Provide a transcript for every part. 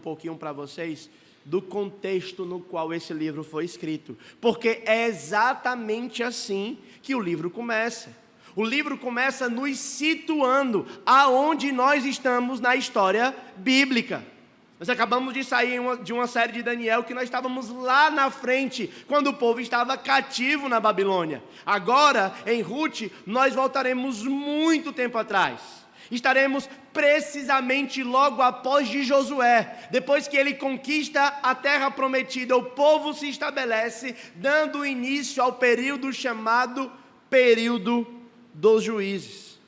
pouquinho para vocês do contexto no qual esse livro foi escrito, porque é exatamente assim que o livro começa. O livro começa nos situando aonde nós estamos na história bíblica. Nós acabamos de sair de uma série de Daniel que nós estávamos lá na frente, quando o povo estava cativo na Babilônia. Agora, em Ruth, nós voltaremos muito tempo atrás. Estaremos precisamente logo após de Josué. Depois que ele conquista a terra prometida, o povo se estabelece, dando início ao período chamado período dos juízes.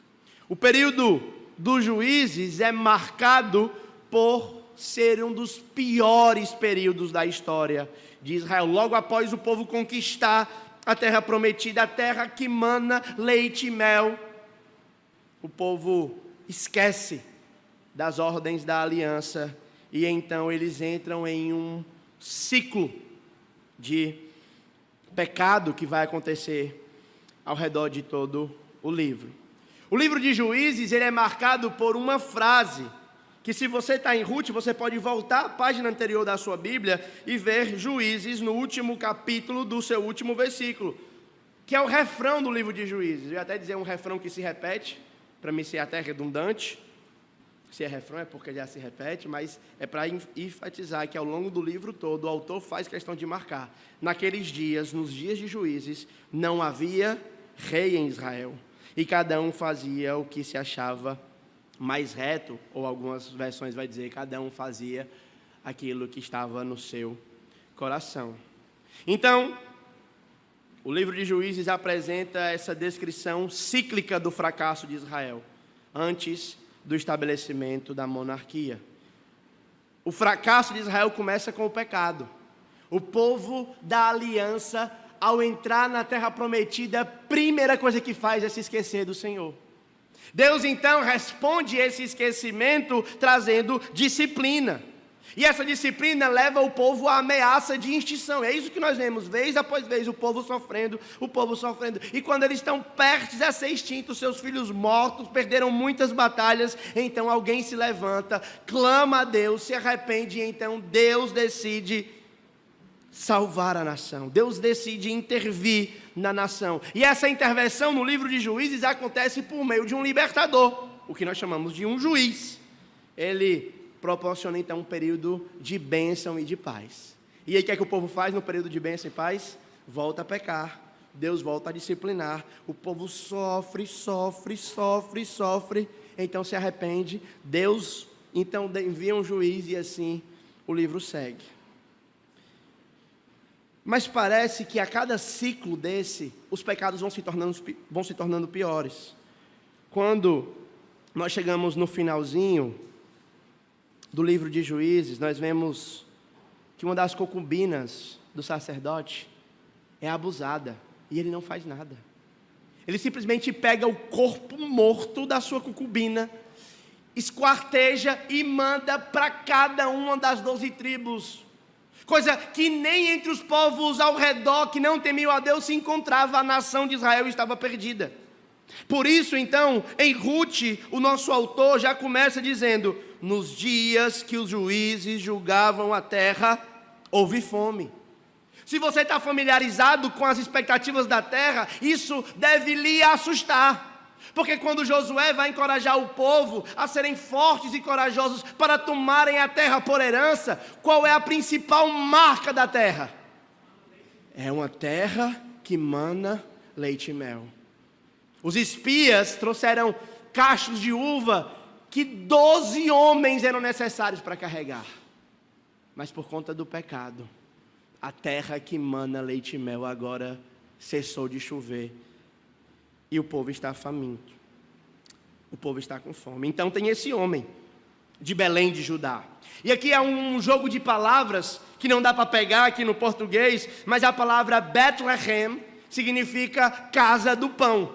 O período dos juízes é marcado por ser um dos piores períodos da história de Israel. Logo após o povo conquistar a terra prometida, a terra que mana leite e mel, o povo esquece das ordens da aliança e então eles entram em um ciclo de pecado que vai acontecer ao redor de todo o livro. O livro de Juízes, ele é marcado por uma frase que, se você está em Ruth, você pode voltar à página anterior da sua Bíblia e ver Juízes no último capítulo do seu último versículo, que é o refrão do livro de Juízes. Eu ia até dizer um refrão que se repete, para mim ser até redundante. Se é refrão é porque já se repete, mas é para enfatizar que ao longo do livro todo o autor faz questão de marcar: naqueles dias, nos dias de Juízes, não havia rei em Israel, e cada um fazia o que se achava mais reto, ou algumas versões vai dizer, cada um fazia aquilo que estava no seu coração. Então, o livro de Juízes apresenta essa descrição cíclica do fracasso de Israel, antes do estabelecimento da monarquia. O fracasso de Israel começa com o pecado. O povo da aliança, ao entrar na terra prometida, a primeira coisa que faz é se esquecer do Senhor. Deus então responde esse esquecimento trazendo disciplina. E essa disciplina leva o povo à ameaça de extinção. É isso que nós vemos, vez após vez, o povo sofrendo. E quando eles estão prestes a ser extintos, seus filhos mortos, perderam muitas batalhas, então alguém se levanta, clama a Deus, se arrepende, e então Deus decide salvar a nação. Deus decide intervir na nação. E essa intervenção no livro de Juízes acontece por meio de um libertador, o que nós chamamos de um juiz. Ele proporciona então um período de bênção e de paz. E aí o que é que o povo faz no período de bênção e paz? Volta a pecar. Deus volta a disciplinar. O povo sofre, então se arrepende. Deus então envia um juiz e assim o livro segue. Mas parece que a cada ciclo desse, os pecados vão se tornando piores. Quando nós chegamos no finalzinho do livro de Juízes, nós vemos que uma das concubinas do sacerdote é abusada, e ele não faz nada. Ele simplesmente pega o corpo morto da sua concubina, esquarteja e manda para cada uma das 12 tribos. Coisa que nem entre os povos ao redor que não temiam a Deus se encontrava. A nação de Israel estava perdida. Por isso, então, em Ruth, o nosso autor já começa dizendo: nos dias que os juízes julgavam a terra, houve fome. Se você está familiarizado com as expectativas da terra, isso deve lhe assustar. Porque quando Josué vai encorajar o povo a serem fortes e corajosos para tomarem a terra por herança, qual é a principal marca da terra? É uma terra que mana leite e mel. Os espias trouxeram cachos de uva que 12 homens eram necessários para carregar. Mas por conta do pecado, a terra que mana leite e mel agora cessou de chover. E o povo está faminto. O povo está com fome. Então tem esse homem de Belém de Judá. E aqui é um jogo de palavras que não dá para pegar aqui no português, mas a palavra Bethlehem significa casa do pão.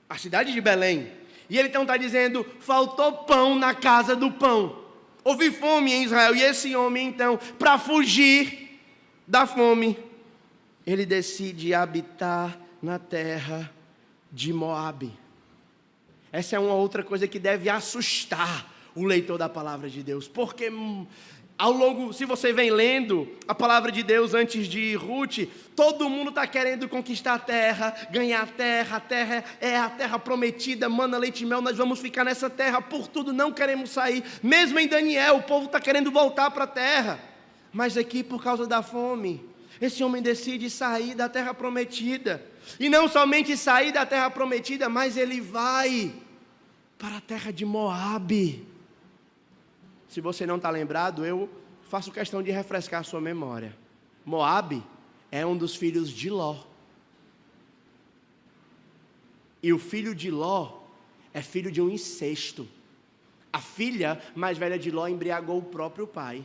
A cidade de Belém. E ele então está dizendo: faltou pão na casa do pão. Houve fome em Israel. E esse homem então, para fugir da fome, ele decide habitar na terra de Moabe. Essa é uma outra coisa que deve assustar o leitor da palavra de Deus, porque ao longo, se você vem lendo a palavra de Deus antes de Ruth, todo mundo está querendo conquistar a terra, ganhar a terra é a terra prometida, mana, leite e mel, nós vamos ficar nessa terra por tudo, não queremos sair. Mesmo em Daniel, o povo está querendo voltar para a terra, mas aqui por causa da fome, esse homem decide sair da terra prometida, e não somente sair da terra prometida, mas ele vai para a terra de Moabe. Se você não está lembrado, eu faço questão de refrescar a sua memória. Moabe é um dos filhos de Ló. E o filho de Ló é filho de um incesto. A filha mais velha de Ló embriagou o próprio pai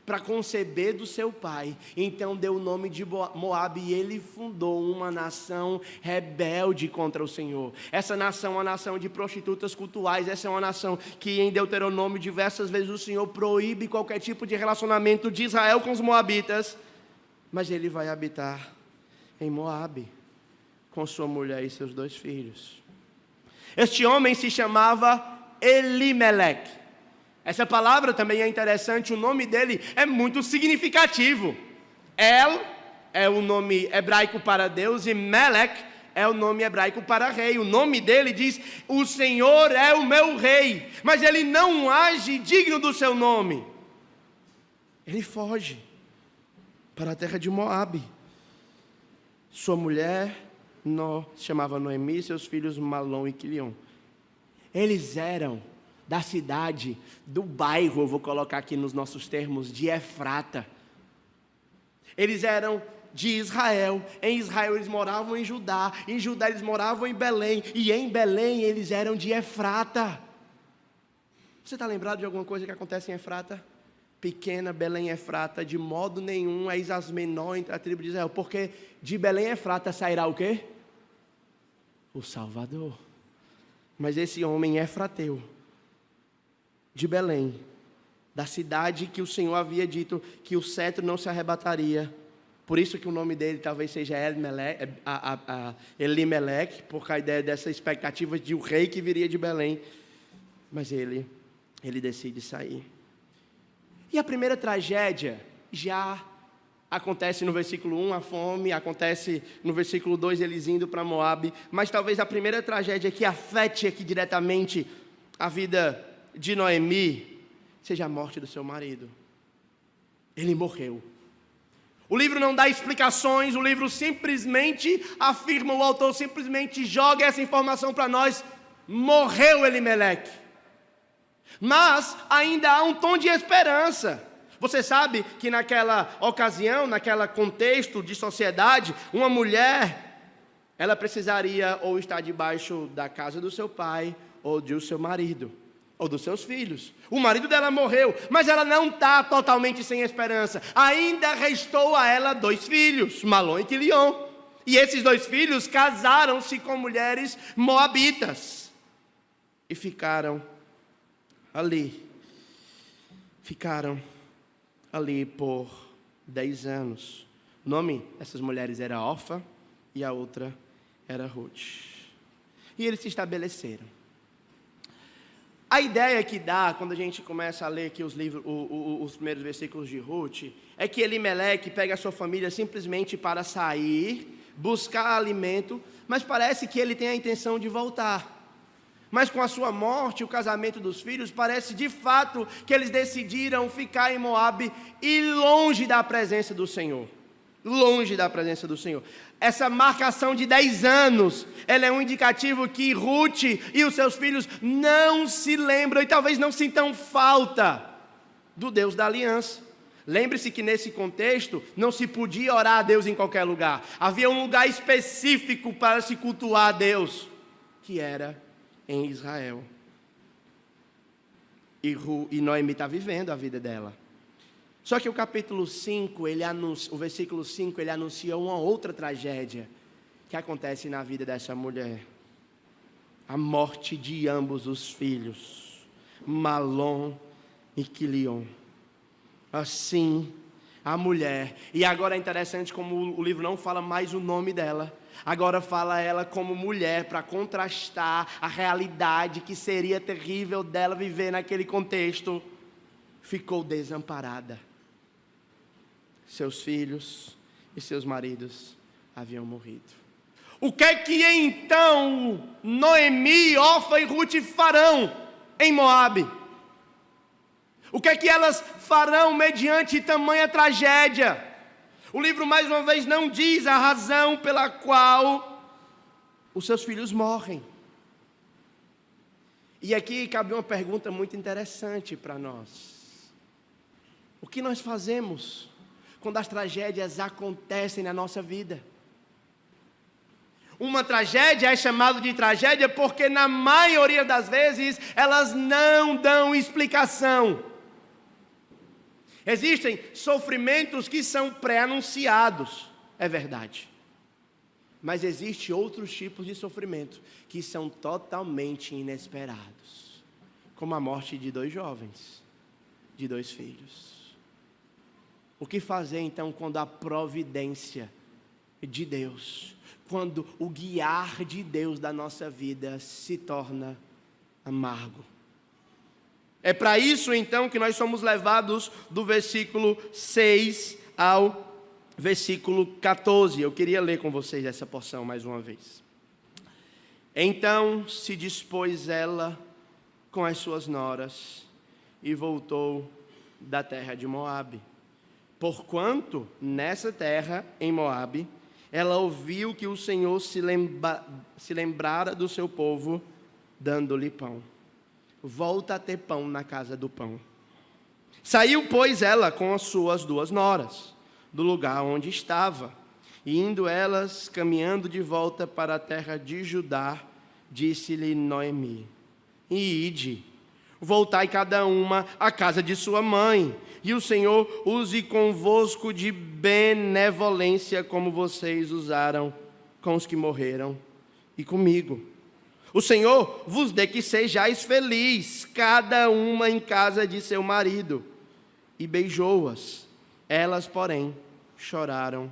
para conceber do seu pai. Então deu o nome de Moabe e ele fundou uma nação rebelde contra o Senhor. Essa nação é uma nação de prostitutas cultuais. Essa é uma nação que em Deuteronômio diversas vezes o Senhor proíbe qualquer tipo de relacionamento de Israel com os moabitas. Mas ele vai habitar em Moabe com sua mulher e seus 2 filhos. Este homem se chamava Elimeleque. Essa palavra também é interessante, o nome dele é muito significativo. El é o nome hebraico para Deus e Melech é o nome hebraico para rei. O nome dele diz, o Senhor é o meu rei, mas ele não age digno do seu nome. Ele foge para a terra de Moabe. Sua mulher se chamava Noemi, seus filhos Malom e Quilion. Eles eram da cidade, do bairro, eu vou colocar aqui nos nossos termos, de Efrata. Eles eram de Israel. Em Israel eles moravam em Judá eles moravam em Belém, e em Belém eles eram de Efrata. Você está lembrado de alguma coisa que acontece em Efrata? Pequena Belém Efrata, de modo nenhum és as menor entre a tribo de Israel, porque de Belém Efrata sairá o quê? O Salvador. Mas esse homem efrateu, de Belém, da cidade que o Senhor havia dito que o cetro não se arrebataria. Por isso que o nome dele talvez seja Elimeleque, por a ideia dessa expectativa de o rei que viria de Belém. Mas ele decide sair. E a primeira tragédia já acontece no versículo 1, a fome, acontece no versículo 2, eles indo para Moabe. Mas talvez a primeira tragédia que afete aqui diretamente a vida de Noemi seja a morte do seu marido. Ele morreu. O livro não dá explicações, o livro simplesmente afirma, o autor simplesmente joga essa informação para nós: morreu Elimeleque. Mas ainda há um tom de esperança. Você sabe que naquela ocasião, naquele contexto de sociedade, uma mulher, ela precisaria ou estar debaixo da casa do seu pai, ou do seu marido, ou dos seus filhos. O marido dela morreu, mas ela não está totalmente sem esperança. Ainda restou a ela 2 filhos, Malom e Quilion. E esses 2 filhos casaram-se com mulheres moabitas. E ficaram ali por 10 anos. O nome dessas mulheres era Orfa e a outra era Ruth. E eles se estabeleceram. A ideia que dá, quando a gente começa a ler aqui os primeiros versículos de Ruth, é que Elimeleque pega a sua família simplesmente para sair, buscar alimento, mas parece que ele tem a intenção de voltar. Mas com a sua morte, o casamento dos filhos, parece de fato que eles decidiram ficar em Moabe e longe da presença do Senhor. Longe da presença do Senhor. Essa marcação de 10 anos, ela é um indicativo que Ruth e os seus filhos não se lembram e talvez não sintam falta do Deus da aliança. Lembre-se que nesse contexto não se podia orar a Deus em qualquer lugar. Havia um lugar específico para se cultuar a Deus, que era em Israel. E Noemi está vivendo a vida dela. Só que o capítulo 5, o versículo 5, ele anuncia uma outra tragédia que acontece na vida dessa mulher. A morte de ambos os filhos, Malom e Quilion. Assim, a mulher. E agora é interessante como o livro não fala mais o nome dela. Agora fala ela como mulher, para contrastar a realidade que seria terrível dela viver naquele contexto. Ficou desamparada. Seus filhos e seus maridos haviam morrido. O que é que então Noemi, Orfa e Ruth farão em Moabe? O que é que elas farão mediante tamanha tragédia? O livro mais uma vez não diz a razão pela qual os seus filhos morrem. E aqui cabe uma pergunta muito interessante para nós. O que nós fazemos quando as tragédias acontecem na nossa vida? Uma tragédia é chamada de tragédia porque na maioria das vezes elas não dão explicação. Existem sofrimentos que são pré-anunciados, é verdade. Mas existem outros tipos de sofrimento que são totalmente inesperados. Como a morte de 2 jovens, de 2 filhos. O que fazer então quando a providência de Deus, quando o guiar de Deus da nossa vida se torna amargo? É para isso então que nós somos levados do versículo 6 ao versículo 14. Eu queria ler com vocês essa porção mais uma vez. Então se dispôs ela com as suas noras e voltou da terra de Moabe. Porquanto nessa terra, em Moabe, ela ouviu que o Senhor se lembrara do seu povo, dando-lhe pão. Volta a ter pão na casa do pão. Saiu, pois, ela com as suas 2 noras, do lugar onde estava, e indo elas caminhando de volta para a terra de Judá, disse-lhe Noemi: ide, voltai cada uma à casa de sua mãe, e o Senhor use convosco de benevolência, como vocês usaram com os que morreram e comigo. O Senhor vos dê que sejais felizes, cada uma em casa de seu marido. E beijou-as. Elas, porém, choraram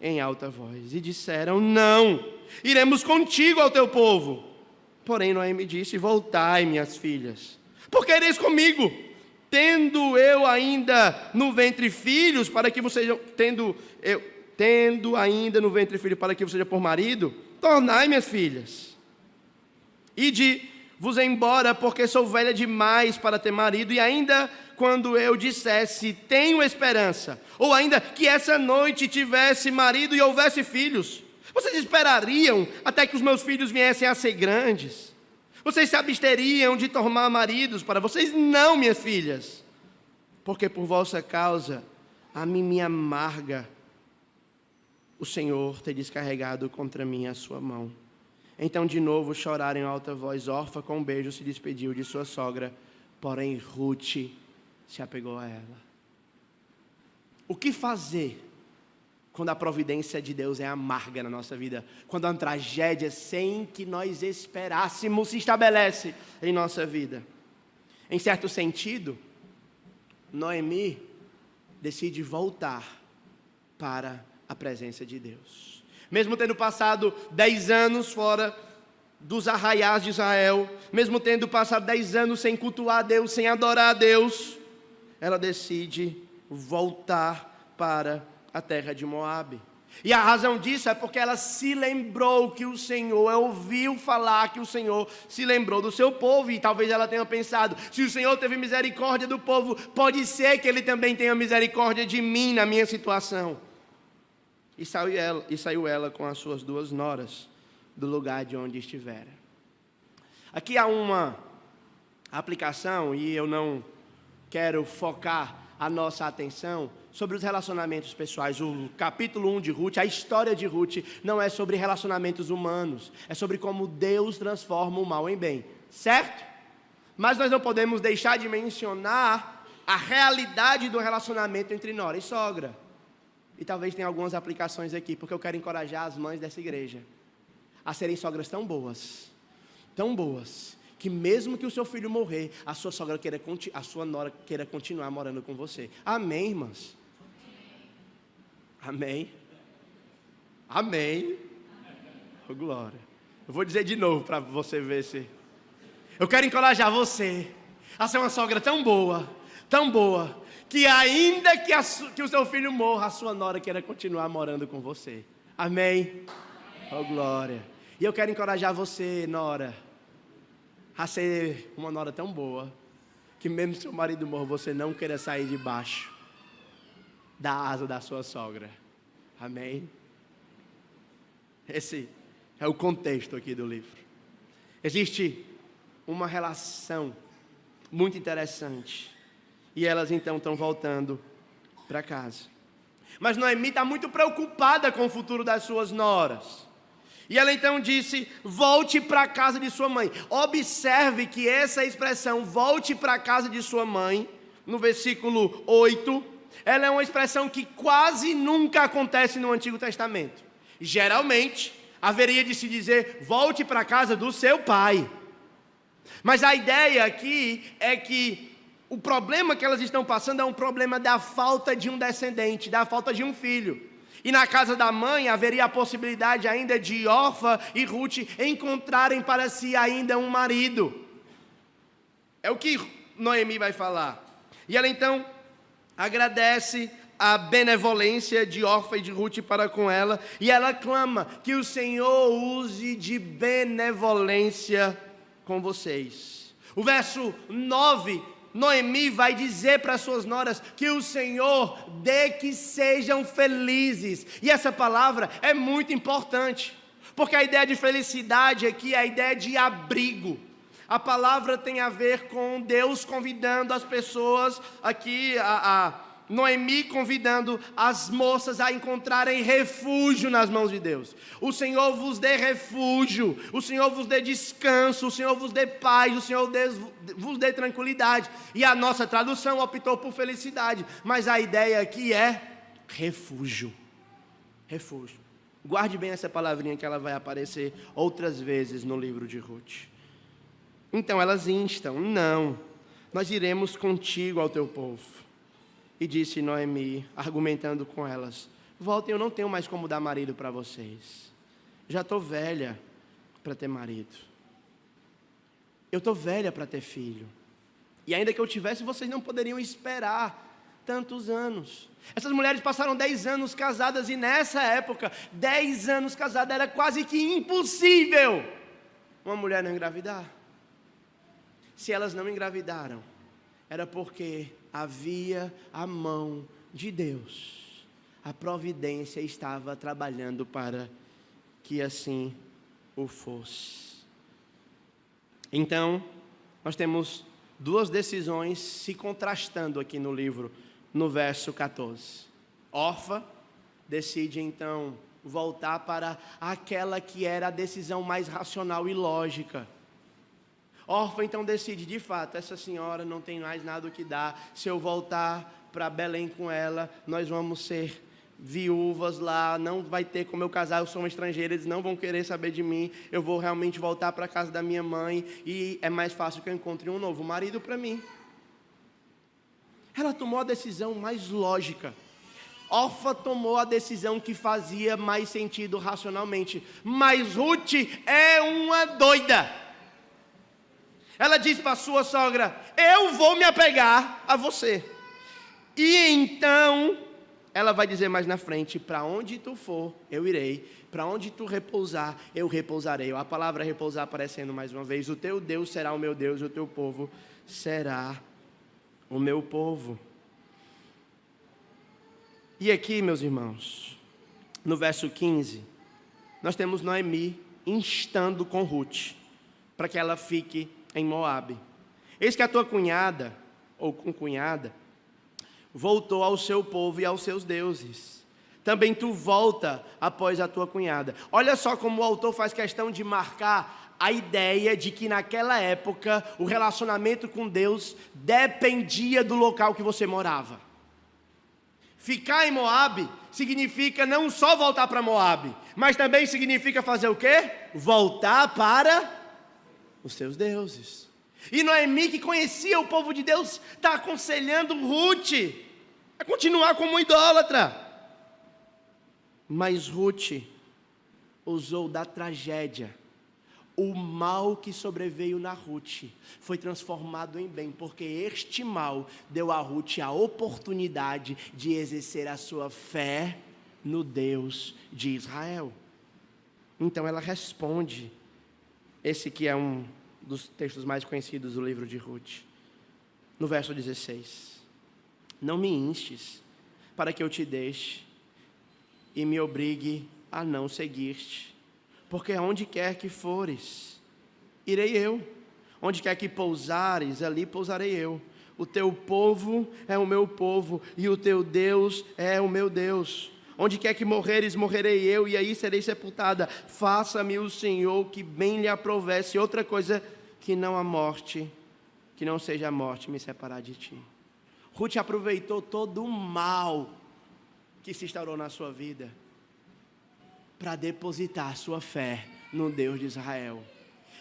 em alta voz e disseram: não, iremos contigo ao teu povo. Porém Noemi disse: voltai, minhas filhas, porque ireis comigo, tendo eu ainda no ventre filhos, para que vocês tendo ainda no ventre filho para que você seja por marido, tornai, minhas filhas. Ide-vos embora, porque sou velha demais para ter marido, e ainda quando eu dissesse, tenho esperança, ou ainda que essa noite tivesse marido e houvesse filhos, vocês esperariam até que os meus filhos viessem a ser grandes? Vocês se absteriam de tomar maridos para vocês? Não, minhas filhas, porque por vossa causa a mim me amarga o Senhor ter descarregado contra mim a sua mão. Então de novo choraram em alta voz. Orfa com um beijo se despediu de sua sogra, porém Ruth se apegou a ela. O que fazer quando a providência de Deus é amarga na nossa vida? Quando uma tragédia sem que nós esperássemos se estabelece em nossa vida? Em certo sentido, Noemi decide voltar para a presença de Deus. Mesmo tendo passado 10 anos fora dos arraiais de Israel, mesmo tendo passado 10 anos sem cultuar a Deus, sem adorar a Deus, ela decide voltar para a terra de Moabe. E a razão disso é porque ela se lembrou que o Senhor, ouviu falar que o Senhor se lembrou do seu povo, e talvez ela tenha pensado, se o Senhor teve misericórdia do povo, pode ser que Ele também tenha misericórdia de mim na minha situação. E saiu ela com as suas 2 noras do lugar de onde estivera. Aqui há uma aplicação, e eu não quero focar a nossa atenção sobre os relacionamentos pessoais. O capítulo 1 de Ruth, a história de Ruth, não é sobre relacionamentos humanos, é sobre como Deus transforma o mal em bem, certo? Mas nós não podemos deixar de mencionar a realidade do relacionamento entre nora e sogra. E talvez tenha algumas aplicações aqui, porque eu quero encorajar as mães dessa igreja a serem sogras tão boas, que mesmo que o seu filho morrer, a sua nora queira continuar morando com você. Amém, irmãs? Amém. Amém. Oh, glória. Eu vou dizer de novo para você ver se... Eu quero encorajar você a ser uma sogra tão boa, que ainda que o seu filho morra, a sua nora queira continuar morando com você. Amém. Oh, glória. E eu quero encorajar você, nora, a ser uma nora tão boa, que mesmo se seu marido morra, você não queira sair debaixo da asa da sua sogra. Amém. Esse é o contexto aqui do livro. Existe uma relação muito interessante. E elas então estão voltando para casa. Mas Noemi está muito preocupada com o futuro das suas noras. E ela então disse: volte para a casa de sua mãe. Observe que essa expressão, volte para a casa de sua mãe, no versículo 8, ela é uma expressão que quase nunca acontece no Antigo Testamento. Geralmente, haveria de se dizer: volte para a casa do seu pai. Mas a ideia aqui é que o problema que elas estão passando é um problema da falta de um descendente, da falta de um filho. E na casa da mãe haveria a possibilidade ainda de Orfa e Ruth encontrarem para si ainda um marido. É o que Noemi vai falar. E ela então agradece a benevolência de Orfa e de Ruth para com ela, e ela clama que o Senhor use de benevolência com vocês. O verso 9, Noemi vai dizer para suas noras que o Senhor dê que sejam felizes. E essa palavra é muito importante, porque a ideia de felicidade aqui é a ideia de abrigo. A palavra tem a ver com Deus convidando as pessoas aqui, Noemi convidando as moças a encontrarem refúgio nas mãos de Deus. O Senhor vos dê refúgio, o Senhor vos dê descanso, o Senhor vos dê paz, o Senhor vos dê tranquilidade. E a nossa tradução optou por felicidade, mas a ideia aqui é refúgio. Refúgio. Guarde bem essa palavrinha que ela vai aparecer outras vezes no livro de Ruth. Então elas instam: não, nós iremos contigo ao teu povo. E disse Noemi, argumentando com elas: voltem, eu não tenho mais como dar marido para vocês. Já estou velha para ter marido. Eu estou velha para ter filho. E ainda que eu tivesse, vocês não poderiam esperar tantos anos. Essas mulheres passaram 10 anos casadas, e nessa época, 10 anos casada era quase que impossível uma mulher não engravidar. Se elas não engravidaram, era porque havia a mão de Deus. A providência estava trabalhando para que assim o fosse. Então, nós temos duas decisões se contrastando aqui no livro, no verso 14. Orfa decide então voltar para aquela que era a decisão mais racional e lógica. Orfa então decide: de fato, essa senhora não tem mais nada o que dar. Se eu voltar para Belém com ela, nós vamos ser viúvas lá, não vai ter como eu casar, eu sou uma estrangeira, eles não vão querer saber de mim, eu vou realmente voltar para a casa da minha mãe, e é mais fácil que eu encontre um novo marido para mim. Ela tomou a decisão mais lógica. Orfa tomou a decisão que fazia mais sentido racionalmente, mas Ruth é uma doida. Ela diz para a sua sogra: eu vou me apegar a você. E então, ela vai dizer mais na frente: para onde tu for, eu irei. Para onde tu repousar, eu repousarei. A palavra repousar aparecendo mais uma vez: o teu Deus será o meu Deus, e o teu povo será o meu povo. E aqui, meus irmãos, no verso 15, nós temos Noemi instando com Ruth para que ela fique em Moabe. Eis que a tua cunhada, ou concunhada, voltou ao seu povo e aos seus deuses. Também tu volta após a tua cunhada. Olha só como o autor faz questão de marcar a ideia de que naquela época o relacionamento com Deus dependia do local que você morava. Ficar em Moabe significa não só voltar para Moabe, mas também significa fazer o quê? Voltar para os seus deuses. E Noemi, que conhecia o povo de Deus, está aconselhando Ruth a continuar como idólatra. Mas Ruth usou da tragédia. O mal que sobreveio na Ruth foi transformado em bem, porque este mal deu a Ruth a oportunidade de exercer a sua fé no Deus de Israel. Então ela responde, esse que é um dos textos mais conhecidos do livro de Ruth, no verso 16: não me instes para que eu te deixe e me obrigue a não seguir-te. Porque aonde quer que fores, irei eu. Onde quer que pousares, ali pousarei eu. O teu povo é o meu povo, e o teu Deus é o meu Deus. Onde quer que morreres, morrerei eu, e aí serei sepultada. Faça-me o Senhor que bem lhe aprovesse. Outra coisa, que não a morte, que não seja a morte me separar de ti. Ruth aproveitou todo o mal que se instaurou na sua vida para depositar sua fé no Deus de Israel.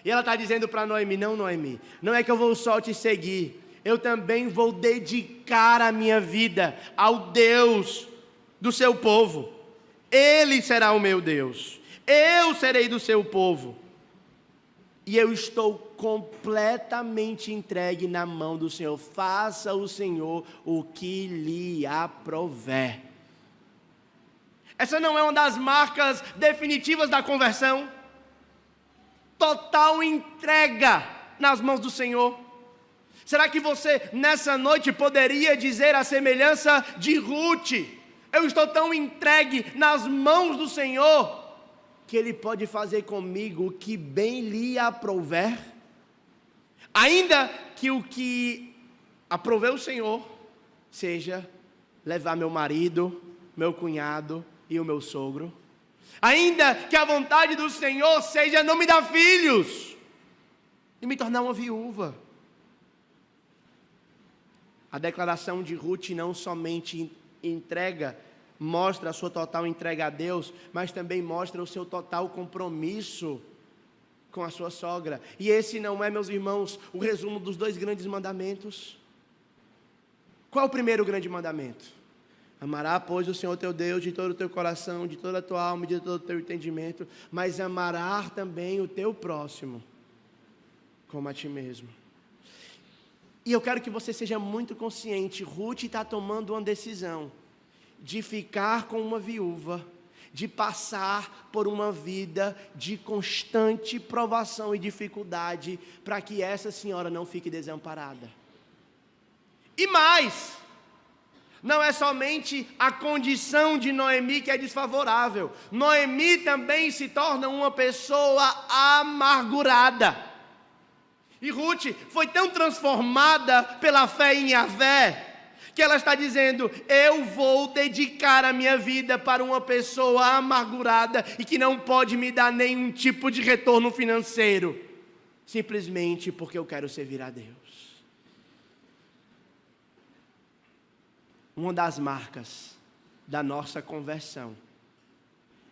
E ela está dizendo para Noemi: não, Noemi, não é que eu vou só te seguir, eu também vou dedicar a minha vida ao Deus do seu povo. Ele será o meu Deus, eu serei do seu povo, e eu estou completamente entregue na mão do Senhor. Faça o Senhor o que lhe aprouver. Essa não é uma das marcas definitivas da conversão? Total entrega nas mãos do Senhor. Será que você nessa noite poderia dizer a semelhança de Ruth: eu estou tão entregue nas mãos do Senhor, que Ele pode fazer comigo o que bem lhe aprouver? Ainda que o que aprouver o Senhor seja levar meu marido, meu cunhado e o meu sogro. Ainda que a vontade do Senhor seja não me dar filhos e me tornar uma viúva. A declaração de Ruth não somente entrega, mostra a sua total entrega a Deus, mas também mostra o seu total compromisso com a sua sogra. E esse não é, meus irmãos, o resumo dos 2 grandes mandamentos. Qual é o primeiro grande mandamento? Amará, pois, o Senhor teu Deus de todo o teu coração, de toda a tua alma e de todo o teu entendimento, mas amará também o teu próximo como a ti mesmo. E eu quero que você seja muito consciente. Ruth está tomando uma decisão de ficar com uma viúva, de passar por uma vida de constante provação e dificuldade, para que essa senhora não fique desamparada. E mais, não é somente a condição de Noemi que é desfavorável. Noemi também se torna uma pessoa amargurada. E Ruth foi tão transformada pela fé em Yahvé, que ela está dizendo: eu vou dedicar a minha vida para uma pessoa amargurada e que não pode me dar nenhum tipo de retorno financeiro, simplesmente porque eu quero servir a Deus. Uma das marcas da nossa conversão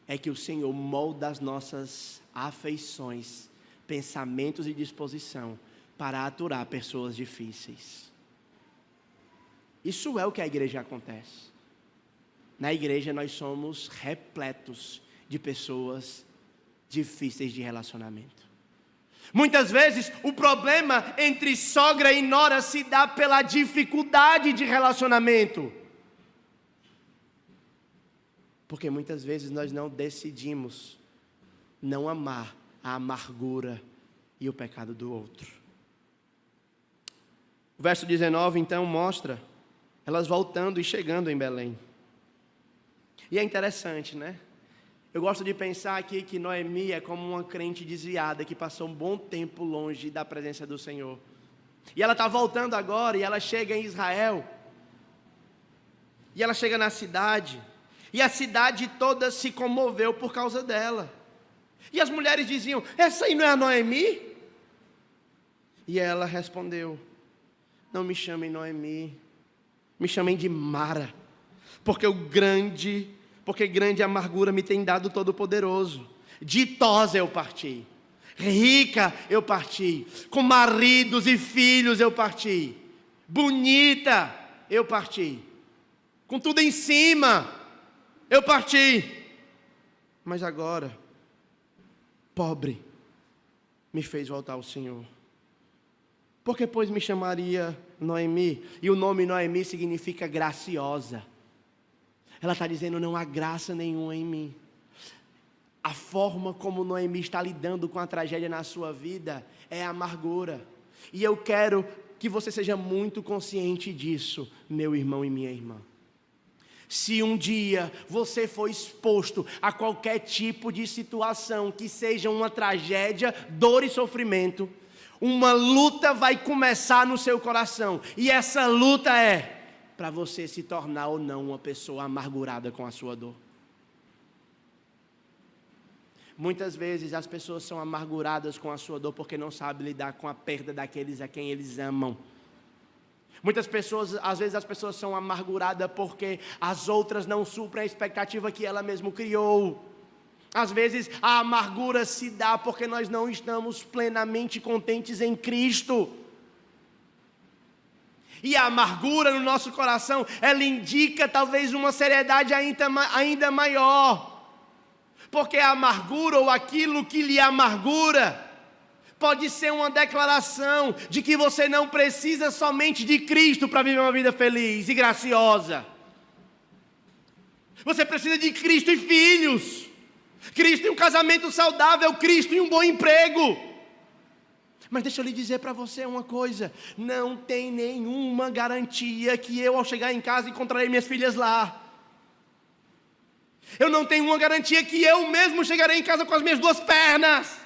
é que o Senhor molda as nossas afeições, pensamentos e disposição para aturar pessoas difíceis. Isso é o que a igreja acontece. Na igreja nós somos repletos de pessoas difíceis de relacionamento. Muitas vezes o problema entre sogra e nora se dá pela dificuldade de relacionamento. Porque muitas vezes nós não decidimos não amar a amargura e o pecado do outro. O verso 19 então mostra elas voltando e chegando em Belém. E é interessante, né? Eu gosto de pensar aqui que Noemi é como uma crente desviada que passou um bom tempo longe da presença do Senhor. E ela está voltando agora e ela chega em Israel. E ela chega na cidade. E a cidade toda se comoveu por causa dela. E as mulheres diziam: essa aí não é a Noemi? E ela respondeu: não me chamem Noemi, me chamem de Mara, porque grande amargura me tem dado Todo-Poderoso. Ditosa eu parti, rica eu parti, com maridos e filhos eu parti, bonita eu parti, com tudo em cima eu parti. Mas agora, pobre, me fez voltar ao Senhor. Por que, pois, me chamaria Noemi? E o nome Noemi significa graciosa. Ela está dizendo, não há graça nenhuma em mim. A forma como Noemi está lidando com a tragédia na sua vida é amargura. E eu quero que você seja muito consciente disso, meu irmão e minha irmã. Se um dia você for exposto a qualquer tipo de situação que seja uma tragédia, dor e sofrimento, uma luta vai começar no seu coração. E essa luta é para você se tornar ou não uma pessoa amargurada com a sua dor. Muitas vezes as pessoas são amarguradas com a sua dor porque não sabem lidar com a perda daqueles a quem eles amam. Muitas pessoas, às vezes as pessoas são amarguradas porque as outras não suprem a expectativa que ela mesma criou. Às vezes a amargura se dá porque nós não estamos plenamente contentes em Cristo. E a amargura no nosso coração, ela indica talvez uma seriedade ainda maior. Porque a amargura ou aquilo que lhe amargura pode ser uma declaração de que você não precisa somente de Cristo para viver uma vida feliz e graciosa. Você precisa de Cristo e filhos, Cristo e um casamento saudável, Cristo e um bom emprego. Mas deixa eu lhe dizer para você uma coisa, não tem nenhuma garantia que eu ao chegar em casa encontrarei minhas filhas lá. Eu não tenho uma garantia que eu mesmo chegarei em casa com as minhas duas pernas.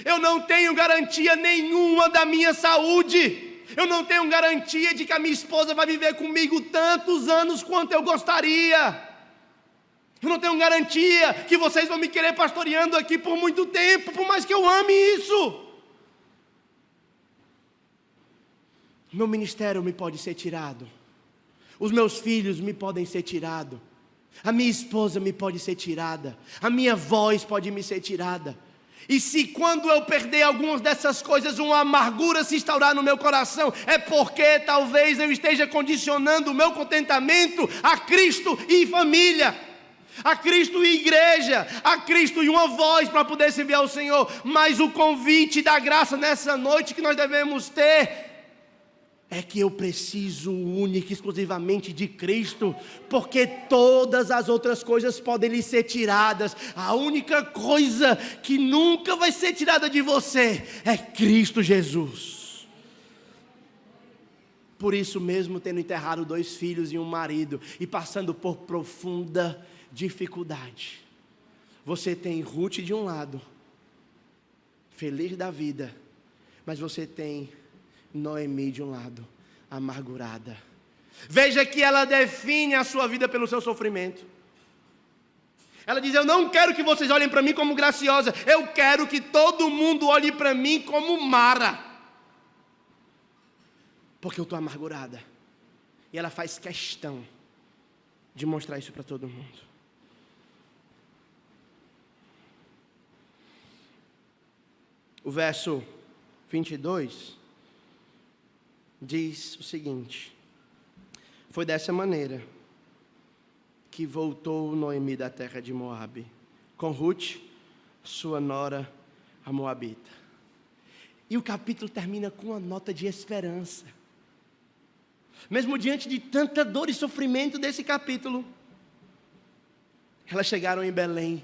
Eu não tenho garantia nenhuma da minha saúde. Eu não tenho garantia de que a minha esposa vai viver comigo tantos anos quanto eu gostaria. Eu não tenho garantia que vocês vão me querer pastoreando aqui por muito tempo, por mais que eu ame isso. Meu ministério me pode ser tirado. Os meus filhos me podem ser tirados. A minha esposa me pode ser tirada. A minha voz pode me ser tirada. E se quando eu perder algumas dessas coisas, uma amargura se instaurar no meu coração, é porque talvez eu esteja condicionando o meu contentamento a Cristo e família, a Cristo e igreja, a Cristo e uma voz para poder servir ao Senhor. Mas o convite da graça nessa noite que nós devemos ter é que eu preciso única e exclusivamente de Cristo, porque todas as outras coisas podem lhe ser tiradas. A única coisa que nunca vai ser tirada de você é Cristo Jesus. Por isso mesmo, tendo enterrado 2 filhos e um marido, e passando por profunda dificuldade, você tem Ruth de um lado, feliz da vida, mas você tem Noemi de um lado, amargurada. Veja que ela define a sua vida pelo seu sofrimento. Ela diz, eu não quero que vocês olhem para mim como graciosa, eu quero que todo mundo olhe para mim como Mara, porque eu estou amargurada. E ela faz questão de mostrar isso para todo mundo. O verso 22 diz o seguinte: foi dessa maneira que voltou Noemi da terra de Moabe, com Ruth, sua nora, a moabita. E o capítulo termina com uma nota de esperança. Mesmo diante de tanta dor e sofrimento desse capítulo, elas chegaram em Belém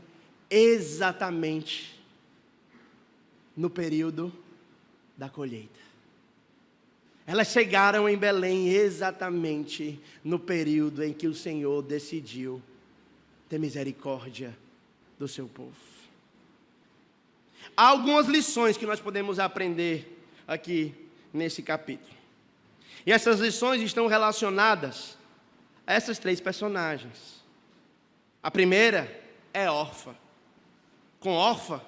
exatamente no período da colheita. Elas chegaram em Belém exatamente no período em que o Senhor decidiu ter misericórdia do seu povo. Há algumas lições que nós podemos aprender aqui nesse capítulo. E essas lições estão relacionadas a essas 3 personagens. A primeira é Orfa. Com Orfa,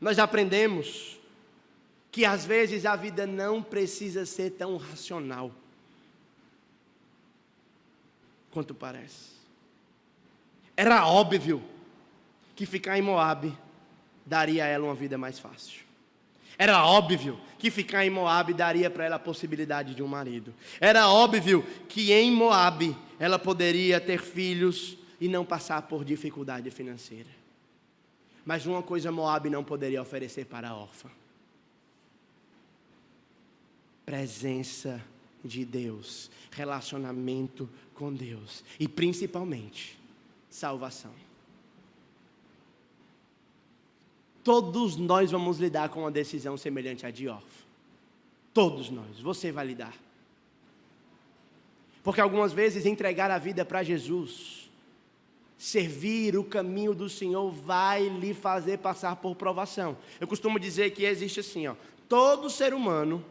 nós aprendemos que às vezes a vida não precisa ser tão racional quanto parece. Era óbvio que ficar em Moabe daria a ela uma vida mais fácil. Era óbvio que ficar em Moabe daria para ela a possibilidade de um marido. Era óbvio que em Moabe ela poderia ter filhos, e não passar por dificuldade financeira. Mas uma coisa Moabe não poderia oferecer para a órfã: presença de Deus, relacionamento com Deus e principalmente salvação. Todos nós vamos lidar com uma decisão semelhante à de órfã. Todos nós, você vai lidar. Porque algumas vezes entregar a vida para Jesus, servir o caminho do Senhor, vai lhe fazer passar por provação. Eu costumo dizer que existe assim, todo ser humano,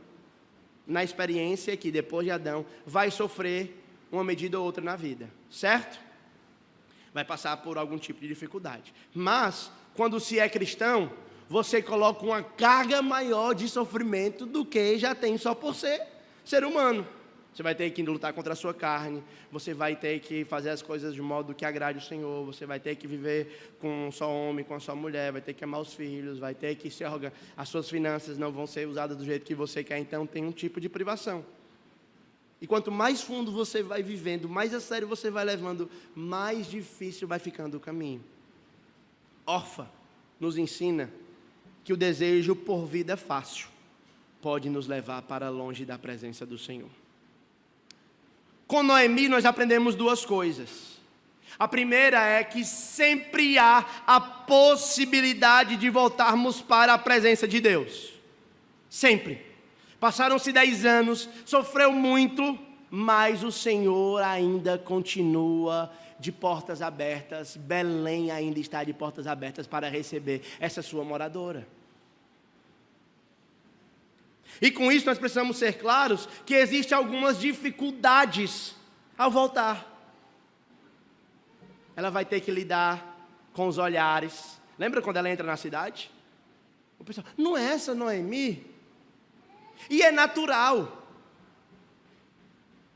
na experiência que depois de Adão, vai sofrer uma medida ou outra na vida, certo? Vai passar por algum tipo de dificuldade. Mas, quando se é cristão, você coloca uma carga maior de sofrimento do que já tem só por ser humano. Você vai ter que lutar contra a sua carne, você vai ter que fazer as coisas de modo que agrade o Senhor, você vai ter que viver com um só homem, com uma só mulher, vai ter que amar os filhos, vai ter que se organizar, as suas finanças não vão ser usadas do jeito que você quer, então tem um tipo de privação. E quanto mais fundo você vai vivendo, mais a sério você vai levando, mais difícil vai ficando o caminho. Órfã nos ensina que o desejo por vida fácil pode nos levar para longe da presença do Senhor. Com Noemi nós aprendemos duas coisas. A primeira é que sempre há a possibilidade de voltarmos para a presença de Deus. Sempre. Passaram-se 10 anos, sofreu muito, mas o Senhor ainda continua de portas abertas. Belém ainda está de portas abertas para receber essa sua moradora. E com isso nós precisamos ser claros que existem algumas dificuldades ao voltar. Ela vai ter que lidar com os olhares. Lembra quando ela entra na cidade? O pessoal, não é essa Noemi? E é natural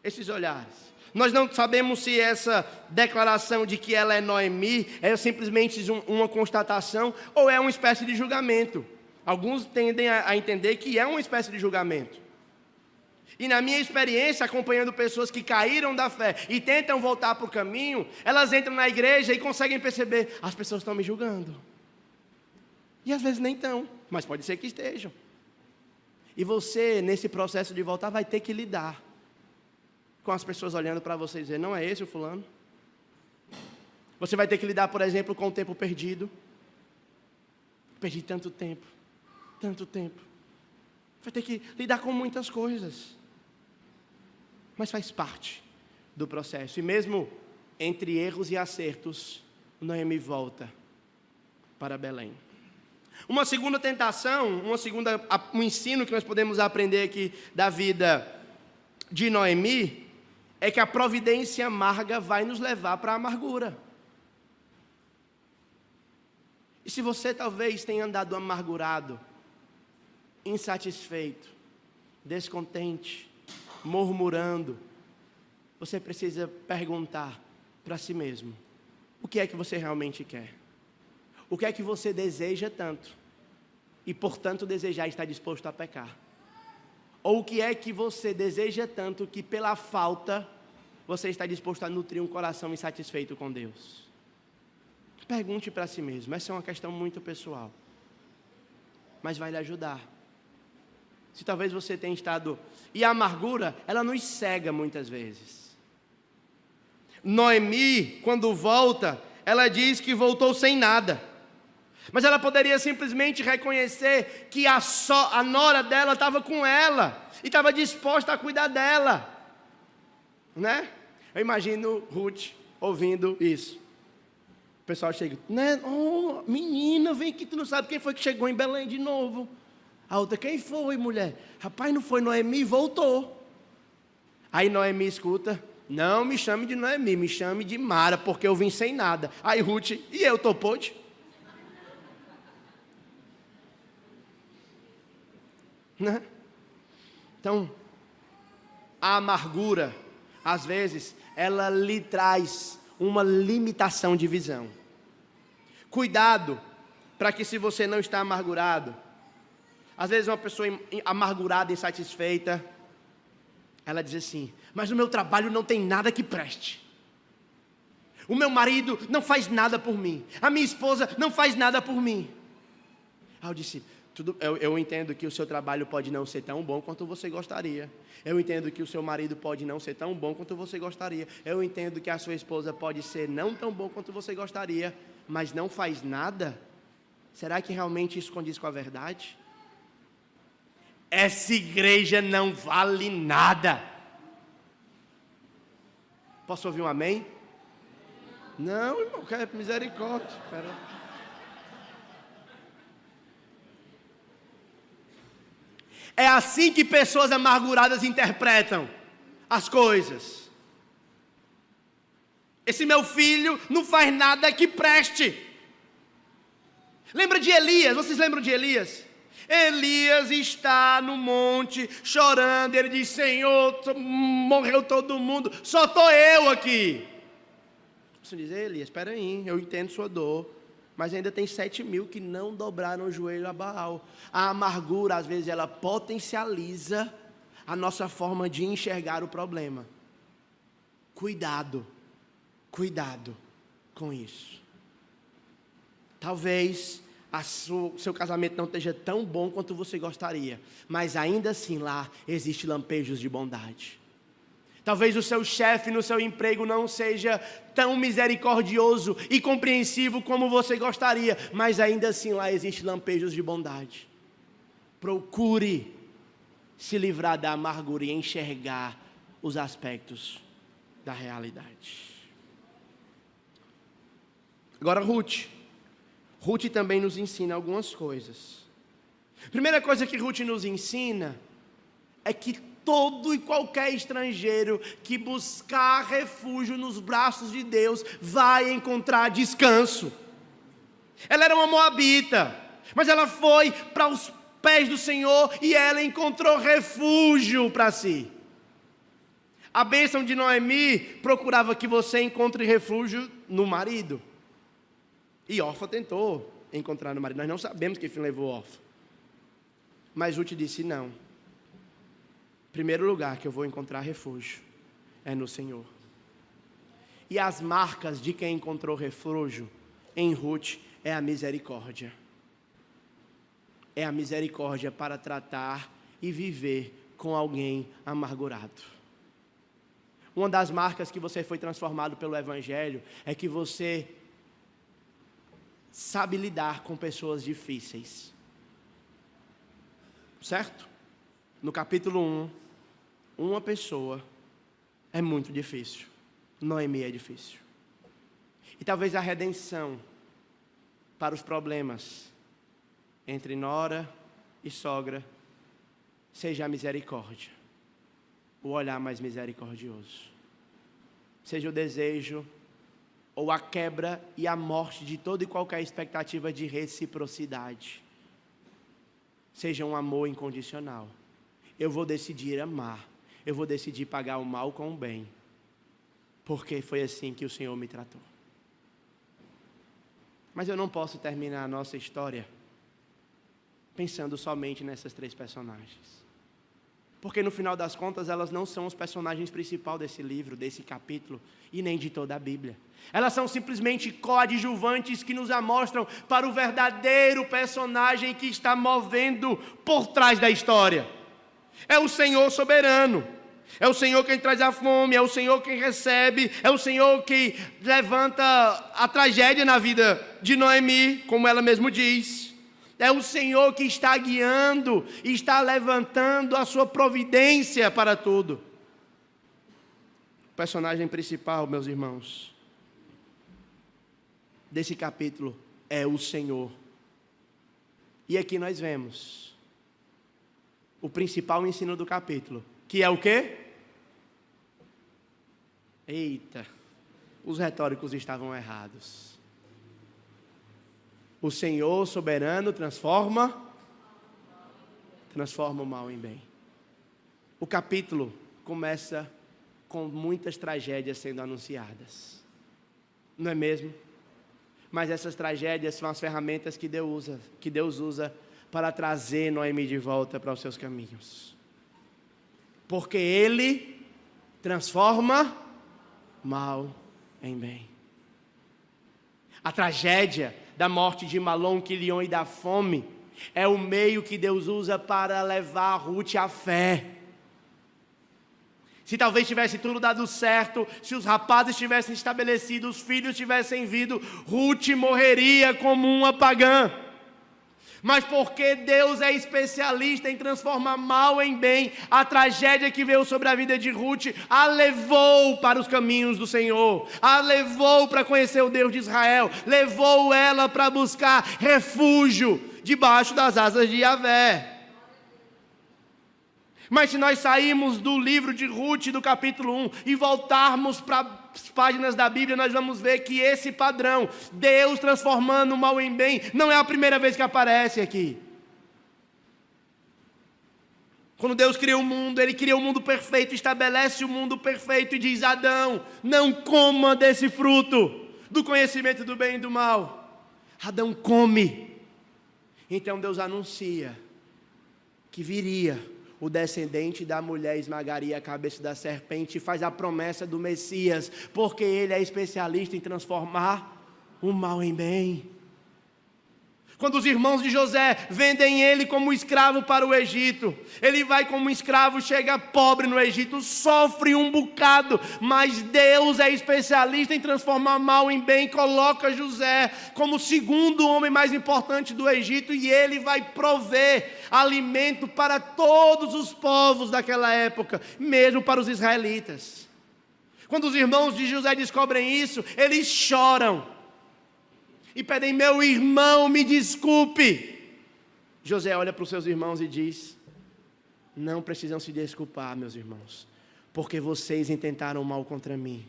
esses olhares. Nós não sabemos se essa declaração de que ela é Noemi é simplesmente uma constatação ou é uma espécie de julgamento. Alguns tendem a entender que é uma espécie de julgamento. E na minha experiência, acompanhando pessoas que caíram da fé e tentam voltar para o caminho, elas entram na igreja e conseguem perceber, as pessoas estão me julgando. E às vezes nem estão, mas pode ser que estejam. E você, nesse processo de voltar, vai ter que lidar com as pessoas olhando para você e dizer, não é esse o fulano? Você vai ter que lidar, por exemplo, com o tempo perdido. Perdi tanto tempo. Vai ter que lidar com muitas coisas. Mas faz parte do processo. E mesmo entre erros e acertos, Noemi volta para Belém. Uma segunda tentação, um ensino que nós podemos aprender aqui da vida de Noemi, é que a providência amarga vai nos levar para a amargura. E se você talvez tenha andado amargurado, insatisfeito, descontente, murmurando, você precisa perguntar para si mesmo, o que é que você realmente quer? O que é que você deseja tanto, e portanto desejar está disposto a pecar? Ou o que é que você deseja tanto, que pela falta, você está disposto a nutrir um coração insatisfeito com Deus? Pergunte para si mesmo, essa é uma questão muito pessoal, mas vai lhe ajudar. Se talvez você tenha estado... E a amargura, ela nos cega muitas vezes. Noemi, quando volta, ela diz que voltou sem nada. Mas ela poderia simplesmente reconhecer que a nora dela estava com ela e estava disposta a cuidar dela. Né? Eu imagino Ruth ouvindo isso. O pessoal chega, né? Oh, menina, vem aqui, tu não sabe quem foi que chegou em Belém de novo. A outra, quem foi, mulher? Rapaz, não foi Noemi, voltou. Aí Noemi escuta, não me chame de Noemi, me chame de Mara, porque eu vim sem nada. Aí Ruth, e eu, Topode? Né? Então, a amargura, às vezes, ela lhe traz uma limitação de visão. Cuidado, para que se você não está amargurado, às vezes uma pessoa amargurada, insatisfeita, ela diz assim, mas no meu trabalho não tem nada que preste. O meu marido não faz nada por mim. A minha esposa não faz nada por mim. Aí eu disse, eu entendo que o seu trabalho pode não ser tão bom quanto você gostaria. Eu entendo que o seu marido pode não ser tão bom quanto você gostaria. Eu entendo que a sua esposa pode ser não tão bom quanto você gostaria, mas não faz nada? Será que realmente isso condiz com a verdade? Essa igreja não vale nada. Posso ouvir um amém? Não, irmão, quero misericórdia. Pera. É assim que pessoas amarguradas interpretam as coisas. Esse meu filho não faz nada que preste. Lembra de Elias? Vocês lembram de Elias? Elias está no monte chorando. Ele diz, Senhor, morreu todo mundo, só estou eu aqui. Você diz, Elias, espera aí, eu entendo sua dor. Mas ainda tem 7.000 que não dobraram o joelho a Baal. A amargura, às vezes, ela potencializa a nossa forma de enxergar o problema. Cuidado com isso. Talvez seu casamento não esteja tão bom quanto você gostaria, mas ainda assim lá existem lampejos de bondade. Talvez o seu chefe no seu emprego não seja tão misericordioso e compreensivo como você gostaria, mas ainda assim lá existem lampejos de bondade. Procure se livrar da amargura e enxergar os aspectos da realidade. Agora Ruth também nos ensina algumas coisas. Primeira coisa que Ruth nos ensina é que todo e qualquer estrangeiro que buscar refúgio nos braços de Deus vai encontrar descanso. Ela era uma moabita, mas ela foi para os pés do Senhor e ela encontrou refúgio para si. A bênção de Noemi procurava que você encontre refúgio no marido. E Orfa tentou encontrar no marido. Nós não sabemos que fim levou Orfa. Mas Ruth disse não. Primeiro lugar que eu vou encontrar refúgio é no Senhor. E as marcas de quem encontrou refúgio em Ruth é a misericórdia. É a misericórdia para tratar e viver com alguém amargurado. Uma das marcas que você foi transformado pelo Evangelho é que você sabe lidar com pessoas difíceis. Certo? No capítulo 1, uma pessoa é muito difícil. Noemi é difícil. E talvez a redenção para os problemas entre nora e sogra seja a misericórdia. O olhar mais misericordioso. Seja o desejo ou a quebra e a morte de toda e qualquer expectativa de reciprocidade. Seja um amor incondicional. Eu vou decidir amar. Eu vou decidir pagar o mal com o bem. Porque foi assim que o Senhor me tratou. Mas eu não posso terminar a nossa história pensando somente nessas três personagens. Porque no final das contas elas não são os personagens principais desse livro, desse capítulo, e nem de toda a Bíblia. Elas são simplesmente coadjuvantes que nos amostram para o verdadeiro personagem que está movendo por trás da história. É o Senhor soberano. É o Senhor quem traz a fome, é o Senhor quem recebe, é o Senhor que levanta a tragédia na vida de Noemi, como ela mesma diz. É o Senhor que está guiando e está levantando a sua providência para tudo. O personagem principal, meus irmãos, desse capítulo é o Senhor. E aqui nós vemos o principal ensino do capítulo, que é o quê? Eita, os retóricos estavam errados. O Senhor soberano transforma o mal em bem. O capítulo começa com muitas tragédias sendo anunciadas. Não é mesmo? Mas essas tragédias são as ferramentas que Deus usa para trazer Noemi de volta para os seus caminhos. Porque Ele transforma mal em bem. A tragédia da morte de Malom, Quilion e da fome é o meio que Deus usa para levar Ruth à fé. Se talvez tivesse tudo dado certo, se os rapazes tivessem estabelecido, os filhos tivessem vindo, Ruth morreria como uma pagã. Mas porque Deus é especialista em transformar mal em bem, a tragédia que veio sobre a vida de Ruth a levou para os caminhos do Senhor, a levou para conhecer o Deus de Israel, levou ela para buscar refúgio debaixo das asas de Yahvé. Mas se nós sairmos do livro de Ruth, do capítulo 1, e voltarmos para as páginas da Bíblia, nós vamos ver que esse padrão, Deus transformando o mal em bem, não é a primeira vez que aparece aqui. Quando Deus cria o mundo, Ele cria o mundo perfeito, estabelece o mundo perfeito e diz: Adão, não coma desse fruto do conhecimento do bem e do mal. Adão come. Então Deus anuncia que viria o descendente da mulher, esmagaria a cabeça da serpente, e faz a promessa do Messias, porque ele é especialista em transformar o mal em bem. Quando os irmãos de José vendem ele como escravo para o Egito, ele vai como escravo, chega pobre no Egito, sofre um bocado, mas Deus é especialista em transformar mal em bem, coloca José como o segundo homem mais importante do Egito, e ele vai prover alimento para todos os povos daquela época, mesmo para os israelitas. Quando os irmãos de José descobrem isso, eles choram e pedem: meu irmão, me desculpe. José olha para os seus irmãos e diz: não precisam se desculpar, meus irmãos, porque vocês intentaram mal contra mim,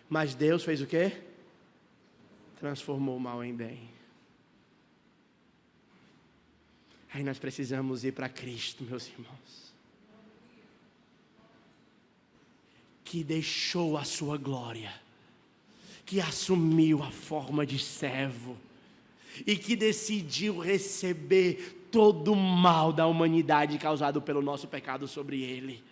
mas Deus fez o quê? Transformou o mal em bem. Aí nós precisamos ir para Cristo, meus irmãos, que deixou a sua glória, que assumiu a forma de servo e que decidiu receber todo o mal da humanidade causado pelo nosso pecado sobre ele.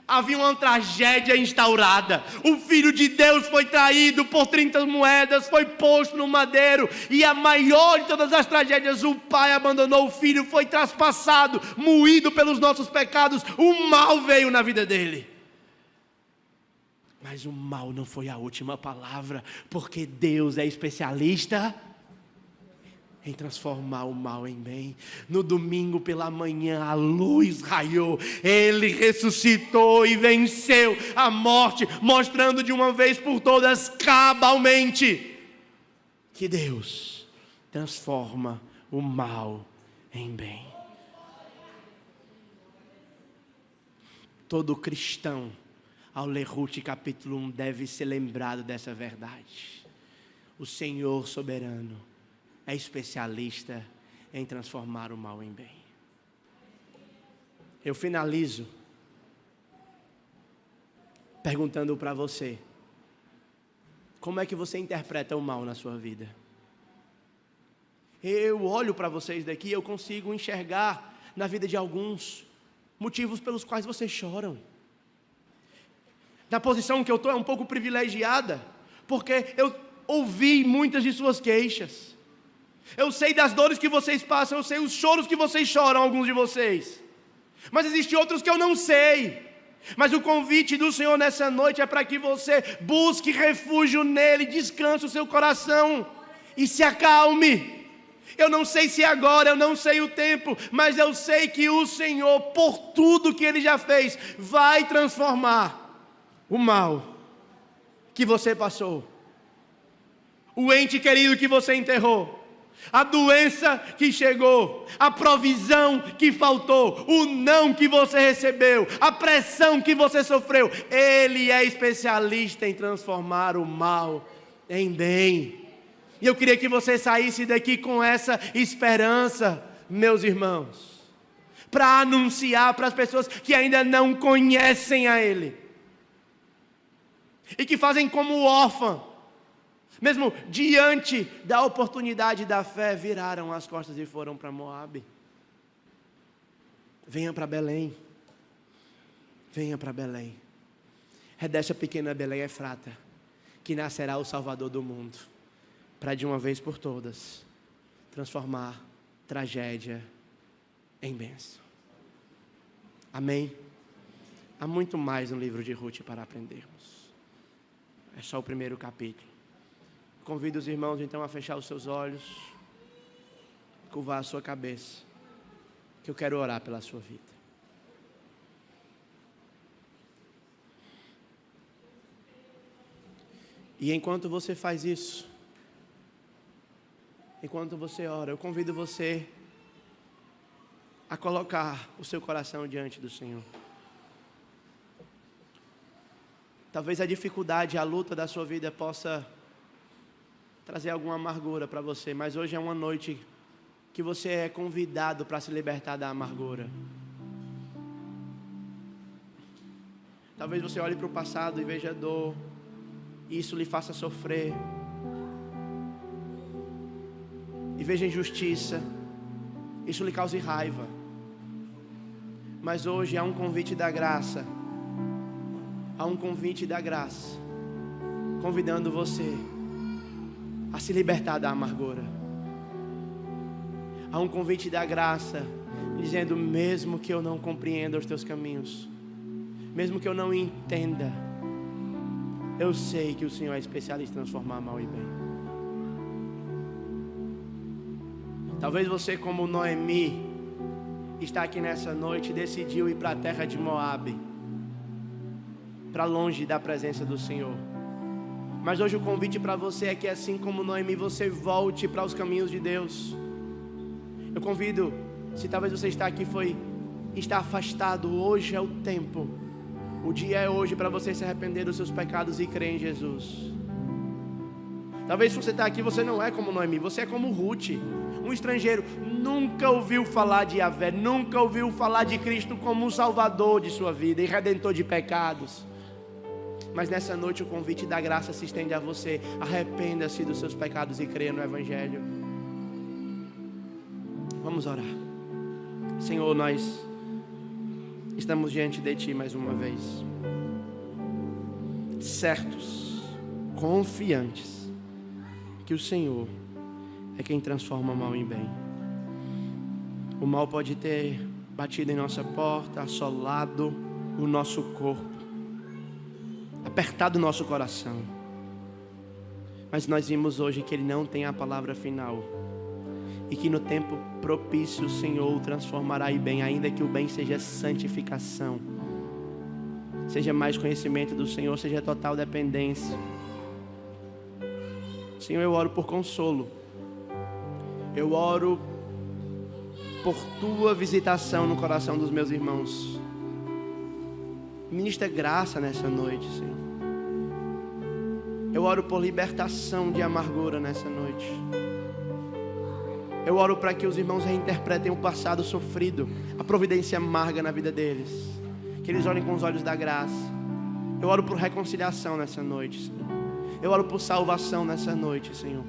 Havia uma tragédia instaurada. O Filho de Deus foi traído por 30 moedas, foi posto no madeiro, e a maior de todas as tragédias, o Pai abandonou o Filho, foi traspassado, moído pelos nossos pecados, o mal veio na vida dele. Mas o mal não foi a última palavra, porque Deus é especialista em transformar o mal em bem. No domingo pela manhã a luz raiou, Ele ressuscitou e venceu a morte, mostrando de uma vez por todas, cabalmente, que Deus transforma o mal em bem. Todo cristão, ao ler Ruth capítulo 1, deve ser lembrado dessa verdade. O Senhor soberano é especialista em transformar o mal em bem. Eu finalizo perguntando para você: como é que você interpreta o mal na sua vida? Eu olho para vocês daqui e eu consigo enxergar na vida de alguns motivos pelos quais vocês choram. Na posição que eu estou é um pouco privilegiada, porque eu ouvi muitas de suas queixas. Eu sei das dores que vocês passam, eu sei os choros que vocês choram, alguns de vocês. Mas existem outros que eu não sei. Mas o convite do Senhor nessa noite é para que você busque refúgio nele, descanse o seu coração e se acalme. Eu não sei se agora, eu não sei o tempo, mas eu sei que o Senhor, por tudo que Ele já fez, vai transformar o mal que você passou, o ente querido que você enterrou, a doença que chegou, a provisão que faltou, o não que você recebeu, a pressão que você sofreu. Ele é especialista em transformar o mal em bem. E eu queria que você saísse daqui com essa esperança, meus irmãos, para anunciar para as pessoas que ainda não conhecem a Ele e que fazem como órfã, mesmo diante da oportunidade da fé, viraram as costas e foram para Moabe. Venha para Belém. Venha para Belém. É dessa pequena Belém Efrata que nascerá o Salvador do mundo, para de uma vez por todas transformar tragédia em bênção. Amém? Há muito mais no livro de Ruth para aprendermos. É só o primeiro capítulo. Convido os irmãos então a fechar os seus olhos, curvar a sua cabeça, que eu quero orar pela sua vida. E enquanto você faz isso, enquanto você ora, eu convido você a colocar o seu coração diante do Senhor. Talvez a dificuldade, a luta da sua vida possa trazer alguma amargura para você, mas hoje é uma noite que você é convidado para se libertar da amargura. Talvez você olhe para o passado e veja dor, e isso lhe faça sofrer, e veja injustiça, isso lhe cause raiva. Mas hoje há um convite da graça, convidando você a se libertar da amargura. Há um convite da graça, dizendo: mesmo que eu não compreenda os teus caminhos, mesmo que eu não entenda, eu sei que o Senhor é especialista em transformar mal em bem. Talvez você, como Noemi, está aqui nessa noite e decidiu ir para a terra de Moabe, para longe da presença do Senhor. Mas hoje o convite para você é que, assim como Noemi, você volte para os caminhos de Deus. Eu convido, se talvez você está aqui está afastado, hoje é o tempo, o dia é hoje para você se arrepender dos seus pecados e crer em Jesus. Talvez se você está aqui, você não é como Noemi, você é como Ruth, um estrangeiro, nunca ouviu falar de Yahvé, nunca ouviu falar de Cristo como um salvador de sua vida e redentor de pecados. Mas nessa noite o convite da graça se estende a você: arrependa-se dos seus pecados e creia no Evangelho. Vamos orar. Senhor, nós estamos diante de Ti mais uma vez, certos, confiantes, que o Senhor é quem transforma o mal em bem. O mal pode ter batido em nossa porta, assolado o nosso corpo, apertado o nosso coração, mas nós vimos hoje que Ele não tem a palavra final, e que no tempo propício o Senhor o transformará em bem, ainda que o bem seja santificação, seja mais conhecimento do Senhor, seja total dependência. Senhor, eu oro por consolo, eu oro por Tua visitação no coração dos meus irmãos. Ministra graça nessa noite, Senhor. Eu oro por libertação de amargura nessa noite. Eu oro para que os irmãos reinterpretem o passado sofrido, a providência amarga na vida deles, que eles olhem com os olhos da graça. Eu oro por reconciliação nessa noite, Senhor. Eu oro por salvação nessa noite, Senhor,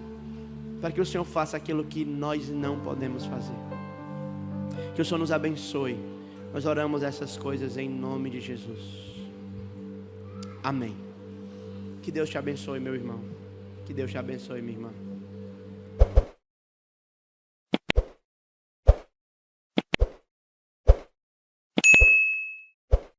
para que o Senhor faça aquilo que nós não podemos fazer. Que o Senhor nos abençoe. Nós oramos essas coisas em nome de Jesus. Amém. Que Deus te abençoe, meu irmão. Que Deus te abençoe, minha irmã.